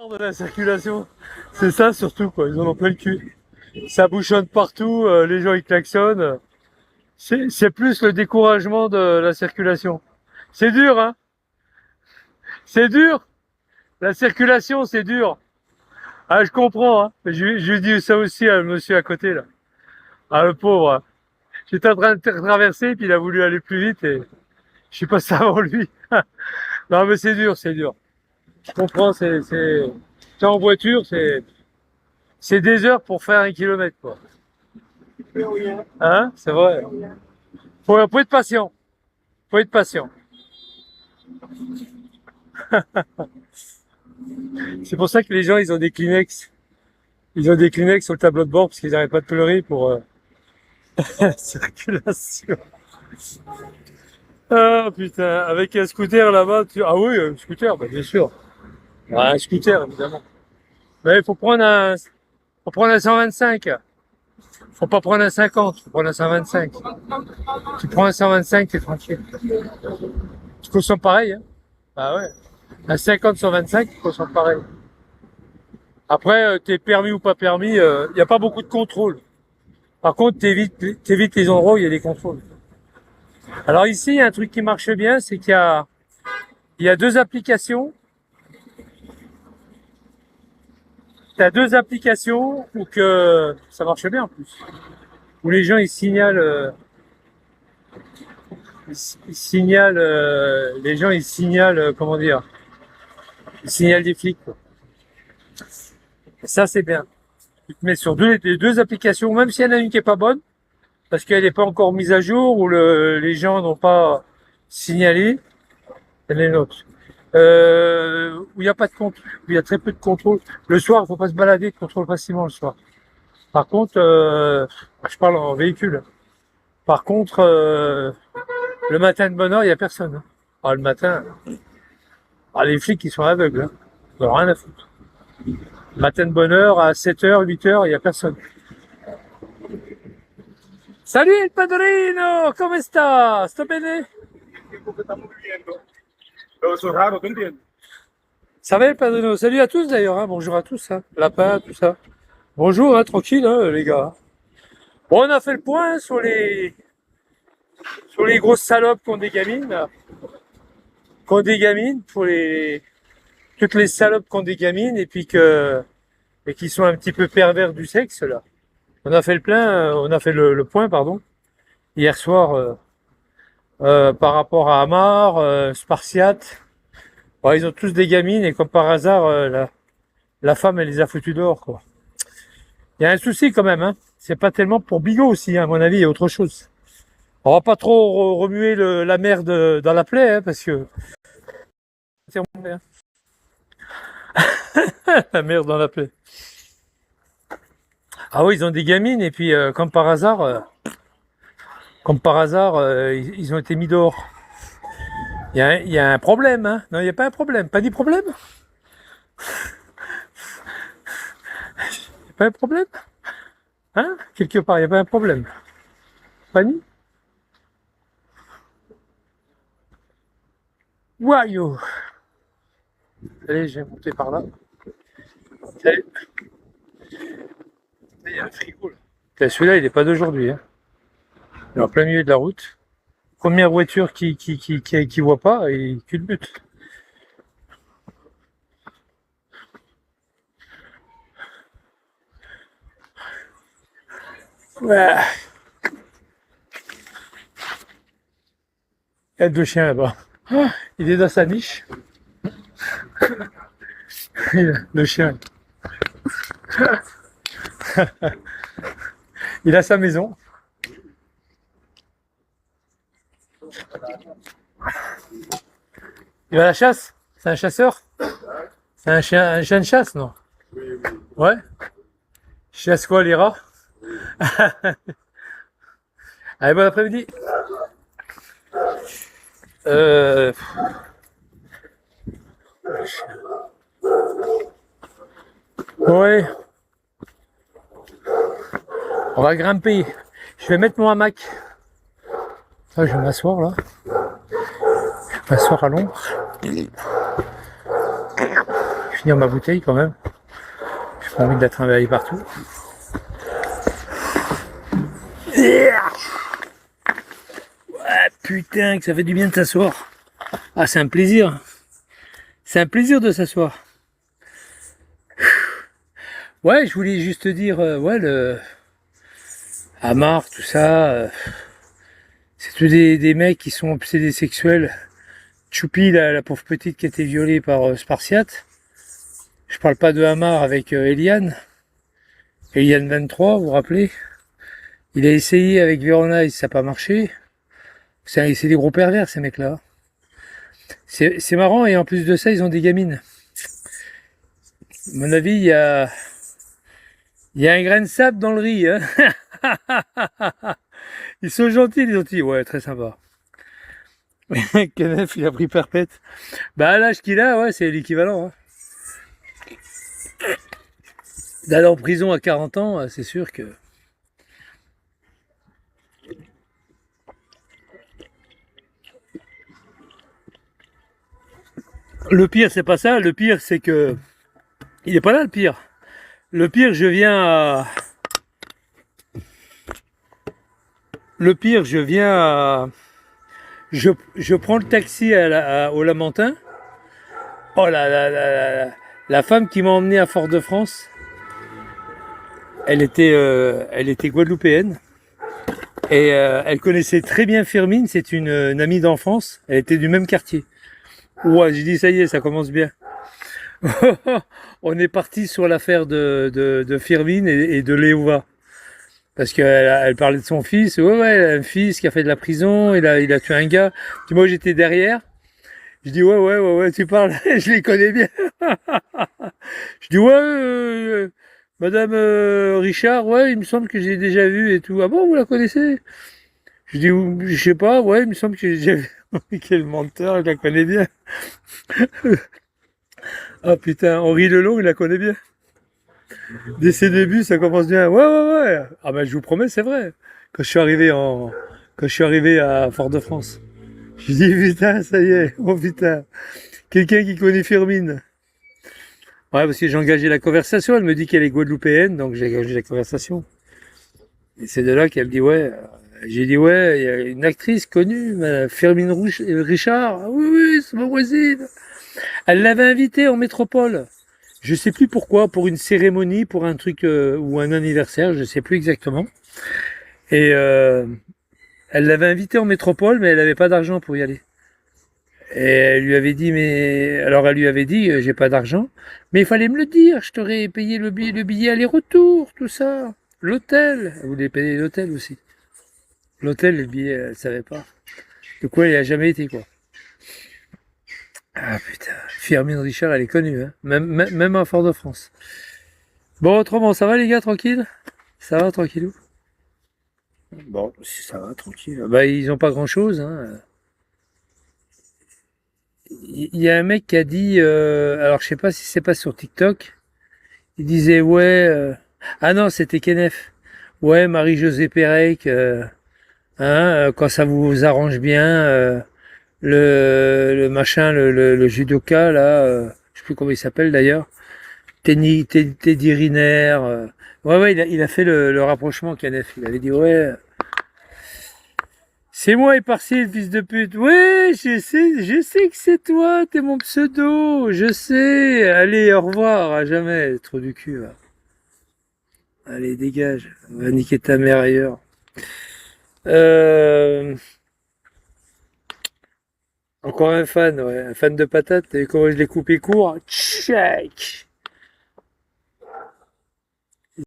De la circulation, c'est ça surtout quoi, ils en ont plein le cul. Ça bouchonne partout, les gens ils klaxonnent. C'est plus le découragement de la circulation. C'est dur, hein? C'est dur. La circulation, c'est dur. Ah, je comprends, hein. Je lui dis ça aussi à le monsieur à côté là. Ah le pauvre. Hein. J'étais en train de traverser, puis il a voulu aller plus vite et je suis passé avant lui. Non mais c'est dur, c'est dur. Je comprends, t'es en voiture, c'est des heures pour faire 1 kilomètre, quoi. Hein? C'est vrai. Faut être patient. Faut être patient. C'est pour ça que les gens, ils ont des Kleenex. Ils ont des Kleenex sur le tableau de bord parce qu'ils n'arrêtent pas de pleurer pour la circulation. Ah putain, avec un scooter là-bas, ah oui, un scooter, bah, bien sûr. Ah, un scooter, évidemment. Mais il faut prendre un 125. Faut pas prendre un 50, faut prendre un 125. Tu prends un 125, t'es tranquille. Tu consommes pareil, hein. Ah ouais. Un 50 sur 25, tu consommes pareil. Après, t'es permis ou pas permis, il n'y a pas beaucoup de contrôle. Par contre, t'évites les endroits où il y a des contrôles. Alors ici, il y a un truc qui marche bien, c'est qu'il y a deux applications. T'as deux applications où que ça marche bien en plus. Où les gens ils signalent, les gens ils signalent, comment dire, ils signalent des flics. Quoi. Et ça c'est bien. Tu te mets sur les deux applications, même s'il y en a une qui est pas bonne, parce qu'elle n'est pas encore mise à jour ou les gens n'ont pas signalé, elle est l'autre. Où il n'y a pas de contrôle, où il y a très peu de contrôle. Le soir, il faut pas se balader, de contrôle facilement le soir. Par contre, je parle en véhicule. Par contre, le matin de bonne heure, il n'y a personne. Hein. Ah, le matin, les flics, ils sont aveugles. Hein. Ils n'ont rien à foutre. Le matin de bonne heure, à 7h, 8h, il n'y a personne. Salut el padrino, come sta? Sto bene? Ça va el padrino? Salut à tous d'ailleurs, hein. Bonjour à tous, hein. Lapin, tout ça. Bonjour, hein, tranquille, hein, les gars. Bon, on a fait le point hein, sur les grosses salopes qui ont des gamines. Là. Qui ont des gamines, toutes les salopes qui ont des gamines et puis et qui sont un petit peu pervers du sexe, là. On a fait le point, pardon, hier soir, par rapport à Amar, Spartiate. Bon, ils ont tous des gamines et comme par hasard, la femme, elle les a foutus dehors, quoi. Il y a un souci quand même, hein. C'est pas tellement pour Bigot aussi, hein, à mon avis, il y a autre chose. On va pas trop remuer la merde dans la plaie, hein, parce que... La merde dans la plaie. Ah oui, ils ont des gamines et puis comme par hasard, ils ont été mis dehors. Il y a un problème, hein. Non, il n'y a pas un problème. Pas de problème. Il n'y a pas un problème. Hein? Quelque part, il n'y a pas un problème. Fanny? Waouh! Allez, je vais monter par là. Salut. Il y a un frigo là. Celui-là, il n'est pas d'aujourd'hui. Hein. Il est en plein milieu de la route. Première voiture qui voit pas et culbute. Ouais. Il y a deux chiens là-bas. Il est dans sa niche. Le chien. Il a sa maison. Il va à la chasse? C'est un chasseur? C'est un chien de chasse, non? Ouais? Chasse quoi, les rats? Allez, bon après-midi. Ouais. On va grimper. Je vais mettre mon hamac. Ah, je vais m'asseoir là. Je vais m'asseoir à l'ombre. finir ma bouteille quand même. J'ai pas envie de la trimballer partout. Ouais, putain, que ça fait du bien de s'asseoir. Ah, c'est un plaisir. C'est un plaisir de s'asseoir. Ouais, je voulais juste te dire, ouais, le Amar, tout ça, c'est tous des mecs qui sont obsédés sexuels. Choupi, la pauvre petite qui a été violée par Spartiate. Je parle pas de Amar avec Eliane. Eliane 23, vous vous rappelez? Il a essayé avec Verona et ça n'a pas marché. C'est des gros pervers, ces mecs-là. C'est marrant, et en plus de ça, ils ont des gamines. À mon avis, il y a un grain de sable dans le riz. Hein. Ils sont gentils, les gentils. Ouais, très sympa. Kenneth, il a pris perpète. Bah, à l'âge qu'il a, ouais, c'est l'équivalent. Hein. D'aller en prison à 40 ans, c'est sûr que... Le pire, c'est pas ça. Le pire, c'est que... Il est pas là, le pire. Le pire, je viens à... Le pire, je viens à... Je prends le taxi au Lamentin. Oh la femme qui m'a emmené à Fort-de-France, elle était guadeloupéenne. Et elle connaissait très bien Firmine, c'est une amie d'enfance. Elle était du même quartier. Ouais, j'ai dit, ça y est, ça commence bien. On est parti sur l'affaire de Firmine et de Léova. Parce qu'elle parlait de son fils. Ouais, elle a un fils qui a fait de la prison, il a tué un gars. Puis moi, j'étais derrière. Je dis, ouais, tu parles, je les connais bien. Je dis, ouais, Madame Richard, ouais, il me semble que j'ai déjà vu et tout. Ah bon, vous la connaissez? Je dis, je sais pas, ouais, il me semble que j'ai déjà vu. Quel menteur, je la connais bien. Ah putain, Henri Lelon, il la connaît bien. Dès ses débuts, ça commence bien. Ouais. Ah ben, je vous promets, c'est vrai. Quand je suis arrivé à Fort-de-France, je dis, putain, ça y est, oh putain. Quelqu'un qui connaît Firmine. Ouais, parce que j'ai engagé la conversation. Elle me dit qu'elle est guadeloupéenne, donc j'ai engagé la conversation. Et c'est de là qu'elle me dit, ouais. J'ai dit, ouais, il y a une actrice connue, Firmine Richard. Ah oui, c'est ma voisine. Elle l'avait invitée en métropole. Je sais plus pourquoi, pour une cérémonie, pour un truc ou un anniversaire, je sais plus exactement. Et elle l'avait invitée en métropole, mais elle n'avait pas d'argent pour y aller. Et elle lui avait dit, alors elle lui avait dit, j'ai pas d'argent, mais il fallait me le dire, je t'aurais payé le billet aller-retour, tout ça. L'hôtel. Elle voulait payer l'hôtel aussi. L'hôtel, le billet, elle savait pas. De quoi elle a jamais été, quoi. Ah putain, Firmine Richard, elle est connue, hein. Même à Fort-de-France. Bon, autrement, ça va les gars, tranquille? Ça va, tranquillou? Bon, si ça va, tranquille. Bah, ils ont pas grand-chose, hein. Il y a un mec qui a dit, alors je sais pas si c'est pas sur TikTok, il disait, ouais, ah non, c'était Kenneth. Ouais, Marie-Josée Pérec, quand ça vous arrange bien, le machin, le judoka, là, je sais plus comment il s'appelle d'ailleurs, Teddy Riner, ouais, il a fait le rapprochement, Kenneth. Il avait dit, ouais, c'est moi, Éparcier, le fils de pute. Ouais, je sais que c'est toi, t'es mon pseudo, je sais. Allez, au revoir, à jamais, trop du cul, va. Allez, dégage, va niquer ta mère ailleurs. Euh, Encore un fan, ouais, un fan de patates, et comment je l'ai coupé court, tchac.